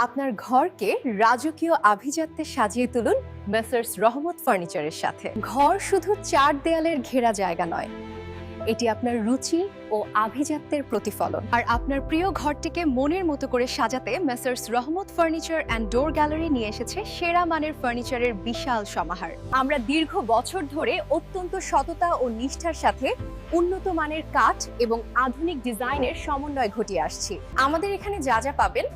আপনার ঘরকে রাজকীয় আভিজাত্যে সাজিয়ে তুলুন মেসার্স রহমত ফার্নিচারের সাথে। ঘর শুধু চার দেয়ালের ঘেরা জায়গা নয়, এটি আপনার রুচি ও আভিজাত্যের প্রতিফলন। আর আপনার প্রিয় ঘরটিকে মনের মতো করে সাজাতে মেসার্স রহমত ফার্নিচার অ্যান্ড ডোর গ্যালারি নিয়ে এসেছে সেরা মানের ফার্নিচারের বিশাল সমাহার। আমরা দীর্ঘ বছর ধরে অত্যন্ত সততা ও নিষ্ঠার সাথে উন্নত মানের কাঠ এবং আধুনিক ডিজাইনের সমন্বয় ঘটিয়ে আসছি। আমাদের এখানে যা যা পাবেন: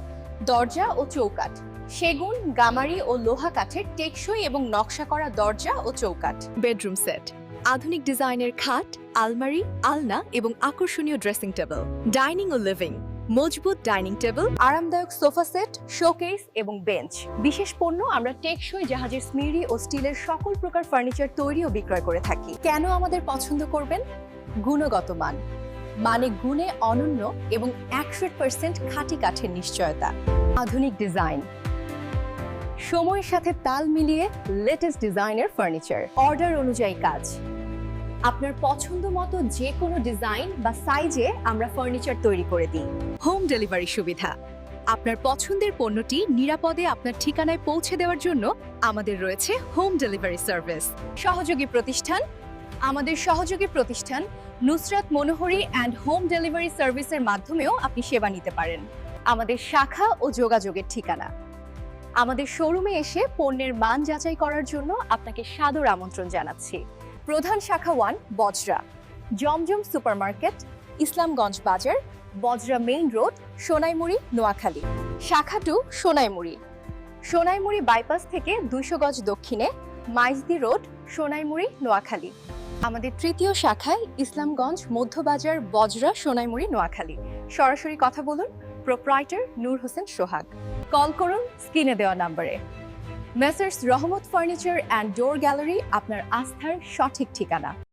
দরজা ও চৌকাঠ, সেগুন, গামারি ও লোহা কাঠের টেকসই এবং নকশা করা দরজা ও চৌকাঠ। বেডরুম সেট, আধুনিক ডিজাইনের খাট, আলমারি, আলনা এবং আকর্ষণীয় ড্রেসিং টেবিল। ডাইনিং ও লিভিং, মজবুত ডাইনিং টেবিল, আরামদায়ক সোফা সেট, শোকেস এবং বেঞ্চ। বিশেষ পণ্য আমরা টেকসই জাহাজের স্মিরি ও স্টিলের সকল প্রকার ফার্নিচার তৈরি ও বিক্রয় করে থাকি। কেন আমাদের পছন্দ করবেন? গুণগত মান, মানে গুণে অনন্য এবং 100% খাঁটি কাঠের নিশ্চয়তা। আধুনিক ডিজাইন, সময়ের সাথে তাল মিলিয়ে লেটেস্ট ডিজাইনের ফার্নিচার। অর্ডার অনুযায়ী কাজ, আপনার পছন্দ মতো যে কোনো ডিজাইন বা সাইজে আমরা ফার্নিচার তৈরি করে দিই। হোম ডেলিভারি সুবিধা, আপনার পছন্দের পণ্যটি নিরাপদে আপনার ঠিকানায় পৌঁছে দেওয়ার জন্য আমাদের রয়েছে হোম ডেলিভারি সার্ভিস। সহযোগী প্রতিষ্ঠান, আমাদের সহযোগী প্রতিষ্ঠান নুসরাত মনোহরি অ্যান্ড হোম ডেলিভারি সার্ভিসের মাধ্যমেও আপনি সেবা নিতে পারেন। আমাদের শাখা ও যোগাযোগের ঠিকানা, আমাদের শোরুমে এসে পণ্যের মান যাচাই করার জন্য আপনাকে সাদর আমন্ত্রণ জানাচ্ছি। প্রধান শাখা 1 বজরা, জমজম সুপারমার্কেট, ইসলামগঞ্জ বাজার, বজরা মেইন রোড, সোনাইমুড়ি, নোয়াখালী। শাখা 2 সোনাইমুড়ি, সোনাইমুড়ি বাইপাস থেকে 200 গজ দক্ষিণে, মাইজদি রোড, সোনাইমুড়ি, নোয়াখালী। আমাদের তৃতীয় শাখায় ইসলামগঞ্জ মধ্যবাজার, বজরা, সোনাইমুড়ি, নোয়াখালী। সরাসরি কথা বলুন প্রোপ্রাইটার নূর হোসেন সোহাগ। কল করুন স্ক্রিনে দেওয়া নম্বরে। মেসার্স রহমত ফার্নিচার অ্যান্ড ডোর গ্যালারি আপনার আস্থার সঠিক ঠিকানা।